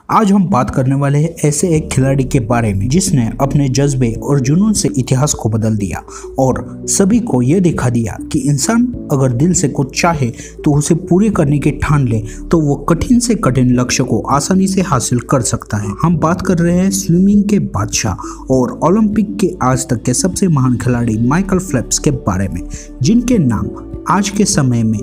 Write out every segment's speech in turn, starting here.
आज हम बात करने वाले हैं ऐसे एक खिलाड़ी के बारे में जिसने अपने जज्बे और जुनून से इतिहास को बदल दिया और सभी को यह दिखा दिया कि इंसान अगर दिल से कुछ चाहे तो उसे पूरे करने की ठान ले तो वो कठिन से कठिन लक्ष्य को आसानी से हासिल कर सकता है। हम बात कर रहे हैं स्विमिंग के बादशाह और ओलंपिक के आज तक के सबसे महान खिलाड़ी माइकल फेल्प्स के बारे में, जिनके नाम आज के समय में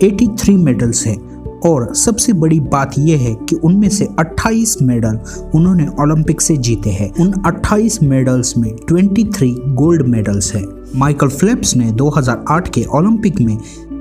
83 मेडल्स हैं। और सबसे बड़ी बात यह है कि उनमें से 28 मेडल उन्होंने ओलंपिक से जीते हैं। उन 28 मेडल्स में 23 गोल्ड मेडल्स हैं। माइकल फेल्प्स ने 2008 के ओलंपिक में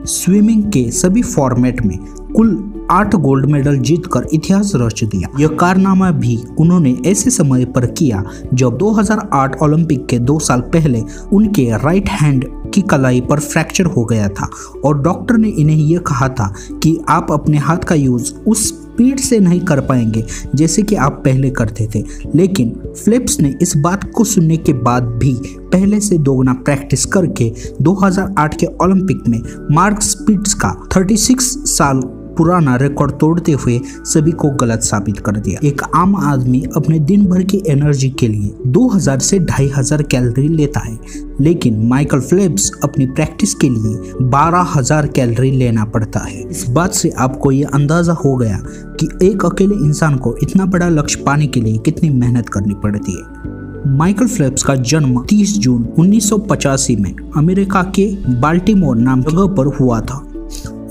स्विमिंग के सभी फॉर्मेट में कुल 8 गोल्ड मेडल जीतकर इतिहास रच दिया। यह कारनामा भी उन्होंने ऐसे समय पर किया जब 2008 ओलंपिक के 2 साल पहले उनके राइट हैंड की कलाई पर फ्रैक्चर हो गया था और डॉक्टर ने इन्हें यह कहा था कि आप अपने हाथ का यूज उस स्पीड से नहीं कर पाएंगे जैसे कि आप पहले करते थे। लेकिन फेल्प्स ने इस बात को सुनने के बाद भी पहले से दोगुना प्रैक्टिस करके 2008 के ओलंपिक में मार्क स्पिट्ज का 36 साल पुराना रिकॉर्ड तोड़ते हुए सभी को गलत साबित कर दिया। एक आम आदमी अपने दिन भर की एनर्जी के लिए 2000 से 2500 कैलोरी लेता है, लेकिन माइकल फेल्प्स अपनी प्रैक्टिस के लिए 12000 कैलोरी लेना पड़ता है। इस बात से आपको ये अंदाजा हो गया कि एक अकेले इंसान को इतना बड़ा लक्ष्य पाने के लिए कितनी मेहनत करनी पड़ती है। माइकल फेल्प्स का जन्म 30 जून 1985 में अमेरिका के बाल्टीमोर नाम जगह पर हुआ था।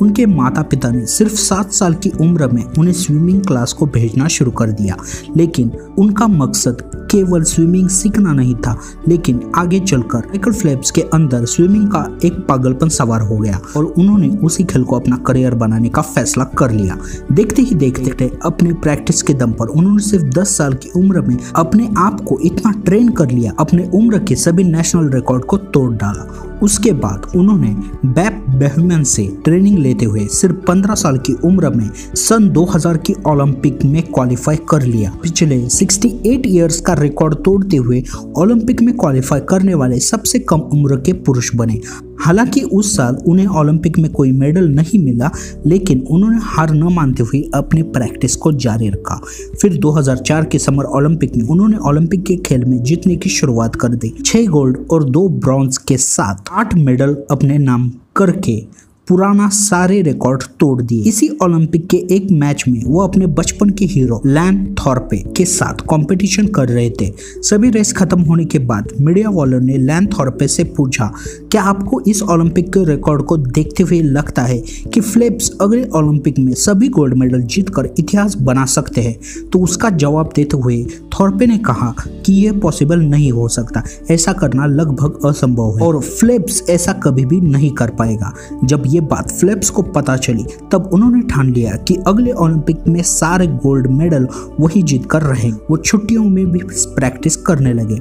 उनके माता पिता ने सिर्फ 7 साल की उम्र में उन्हें स्विमिंग क्लास को भेजना शुरू कर दिया, लेकिन उनका मकसद केवल स्विमिंग सीखना नहीं था। लेकिन आगे चलकर माइकल फेल्प्स के अंदर स्विमिंग का एक पागलपन सवार हो गया और उन्होंने उसी खेल को अपना करियर बनाने का फैसला कर लिया। देखते ही देखते अपने प्रैक्टिस के दम पर उन्होंने सिर्फ 10 साल की उम्र में अपने आप को इतना ट्रेन कर लिया, अपने उम्र के सभी नेशनल रिकॉर्ड को तोड़ डाला। उसके बाद उन्होंने बेप बेहमन से ट्रेनिंग लेते हुए सिर्फ 15 साल की उम्र में सन 2000 की ओलंपिक में क्वालिफाई कर लिया। पिछले 68 इयर्स का रिकॉर्ड तोड़ते हुए ओलंपिक में क्वालिफाई करने वाले सबसे कम उम्र के पुरुष बने। हालांकि उस साल उन्हें ओलंपिक में कोई मेडल नहीं मिला, लेकिन उन्होंने हार न मानते हुए अपनी प्रैक्टिस को जारी रखा। फिर 2004 के समर ओलंपिक में उन्होंने ओलंपिक के खेल में जीतने की शुरुआत कर दी। 6 गोल्ड और 2 ब्रॉन्ज के साथ 8 मेडल अपने नाम करके पुराना सारे रिकॉर्ड तोड़ दिए। इसी ओलंपिक के एक मैच में वो अपने बचपन के हीरो लैन थॉर्पे के साथ कंपटीशन कर रहे थे। सभी रेस खत्म होने के बाद मीडिया वालों ने लैन थॉर्पे से पूछा, क्या आपको इस ओलंपिक के रिकॉर्ड को देखते हुए लगता है कि फेल्प्स अगले ओलंपिक में सभी गोल्ड मेडल जीतकर इतिहास बना सकते हैं? तो उसका जवाब देते हुए थॉर्पे ने कहा कि यह पॉसिबल नहीं हो सकता, ऐसा करना लगभग असंभव है और फेल्प्स ऐसा कभी भी नहीं कर पाएगा। जब ये बात फेल्प्स को पता चली तब उन्होंने ठान लिया कि अगले ओलंपिक में सारे गोल्ड मेडल वही जीत कर रहे। वो छुट्टियों में भी प्रैक्टिस करने लगे,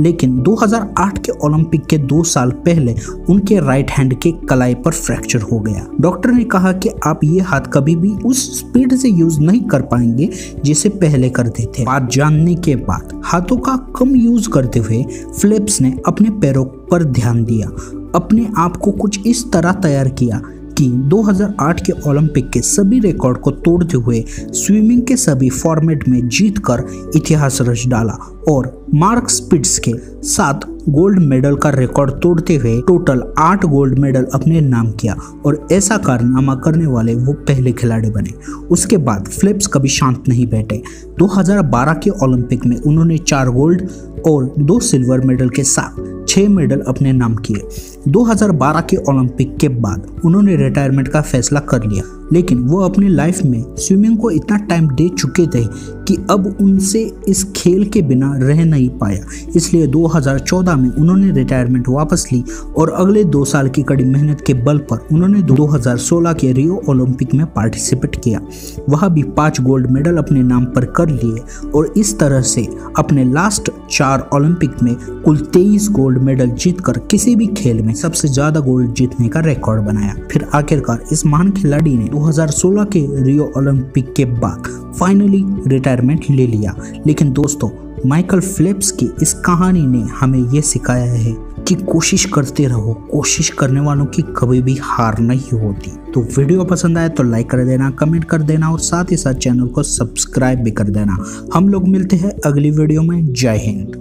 लेकिन 2008 के ओलंपिक के 2 साल पहले उनके राइट हैंड के कलाई पर फ्रैक्चर हो गया। डॉक्टर ने कहा कि आप ये हाथ कभी भी उस स्पीड से यूज नहीं कर पाएंगे जिसे पहले करते थे। बात जानने के बाद हाथों का कम यूज करते हुए फेल्प्स ने अपने पैरों पर ध्यान दिया, अपने आप को कुछ इस तरह तैयार किया कि 2008 के ओलंपिक के सभी रिकॉर्ड को तोड़ते हुए स्विमिंग के सभी फॉर्मेट में जीतकर इतिहास रच डाला और मार्क स्पिट्ज के साथ गोल्ड मेडल का रिकॉर्ड तोड़ते हुए टोटल 8 गोल्ड मेडल अपने नाम किया और ऐसा कारनामा करने वाले वो पहले खिलाड़ी बने। उसके बाद फेल्प्स कभी शांत नहीं बैठे। 2012 के ओलंपिक में उन्होंने 4 गोल्ड और 2 सिल्वर मेडल के साथ 6 मेडल अपने नाम किए। 2012 के ओलंपिक के बाद उन्होंने रिटायरमेंट का फैसला कर लिया, लेकिन वो अपनी लाइफ में स्विमिंग को इतना टाइम दे चुके थे कि अब उनसे इस खेल के बिना रह नहीं पाया। इसलिए 2014 में उन्होंने रिटायरमेंट वापस ली और अगले 2 साल की कड़ी मेहनत के बल पर उन्होंने 2016 के रियो ओलंपिक में पार्टिसिपेट किया। वहाँ भी 5 गोल्ड मेडल अपने नाम पर कर लिए और इस तरह से अपने लास्ट 4 ओलंपिक में कुल 23 गोल्ड मेडल जीतकर किसी भी खेल में सबसे ज्यादा गोल्ड जीतने का रिकॉर्ड बनाया। फिर आखिरकार इस महान खिलाड़ी ने 2016 के रियो ओलंपिक के बाद फाइनली रिटायरमेंट ले लिया। लेकिन दोस्तों, माइकल फेल्प्स की इस कहानी ने हमें यह सिखाया है कि कोशिश करते रहो, कोशिश करने वालों की कभी भी हार नहीं होती। तो वीडियो पसंद आए तो लाइक कर देना, कमेंट कर देना और साथ ही साथ चैनल को सब्सक्राइब भी कर देना। हम लोग मिलते हैं अगली वीडियो में। जय हिंद।